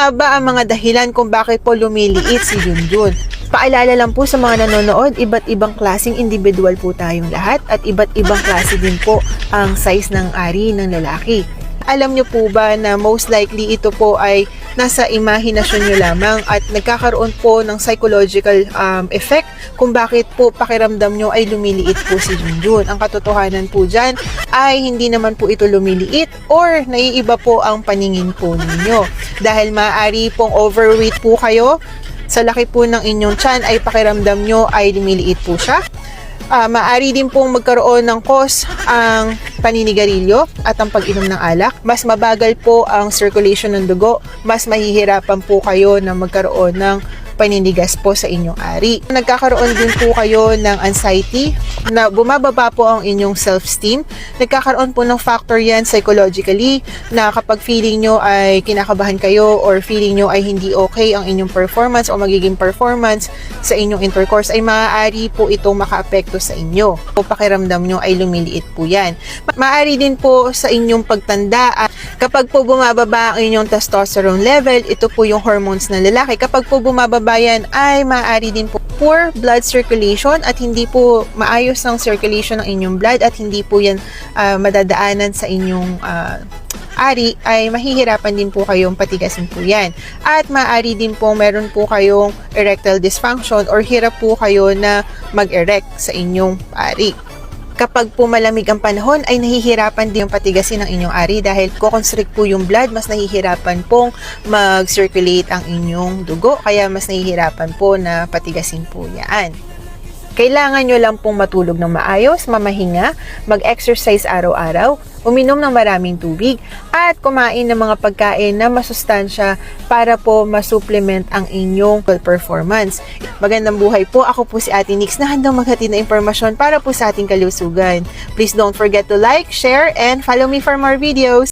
nga ba ang mga dahilan kung bakit po lumiliit si Junjun? Paalala lang po sa mga nanonood, iba't ibang klaseng individual po tayong lahat at iba't ibang klase din po ang size ng ari ng lalaki. Alam nyo po ba na most likely ito po ay nasa imahinasyon nyo lamang at nagkakaroon po ng psychological effect kung bakit po pakiramdam nyo ay lumiliit po si Junjun. Ang katotohanan po dyan ay hindi naman po ito lumiliit or naiiba po ang paningin po ninyo. Dahil maaari pong overweight po kayo, sa laki po ng inyong tiyan ay pakiramdam nyo ay lumiliit po siya. Maaari din pong magkaroon ng cause ang paninigarilyo at ang pag-inom ng alak. Mas mabagal po ang circulation ng dugo, mas mahihirapan po kayo na magkaroon ng paninigas po sa inyong ari. Nagkakaroon din po kayo ng anxiety, na bumababa po ang inyong self-esteem. Nagkakaroon po ng factor yan psychologically, na kapag feeling nyo ay kinakabahan kayo or feeling nyo ay hindi okay ang inyong performance o magiging performance sa inyong intercourse, ay maaari po itong makaapekto sa inyo. O pakiramdam nyo ay lumiliit po yan. Maaari din po sa inyong pagtanda, kapag po bumababa ang inyong testosterone level, ito po yung hormones ng lalaki. Kapag po bumababa yan, ay maaari din po poor blood circulation at hindi po maayos ang circulation ng inyong blood at hindi po yan madadaanan sa inyong ari, ay mahihirapan din po kayong patigasin po yan. At maaari din po meron po kayong erectile dysfunction or hirap po kayo na mag-erect sa inyong ari. Kapag po malamig ang panahon, ay nahihirapan din yung patigasin ng inyong ari dahil kukonstrict po yung blood, mas nahihirapan pong mag-circulate ang inyong dugo, kaya mas nahihirapan po na patigasin po yan. Kailangan nyo lang pong matulog ng maayos, mamahinga, mag-exercise araw-araw, uminom ng maraming tubig, at kumain ng mga pagkain na masustansya para po masupplement ang inyong performance. Magandang buhay po. Ako po si Ate Nix na handang maghatid na impormasyon para po sa ating kalusugan. Please don't forget to like, share, and follow me for more videos.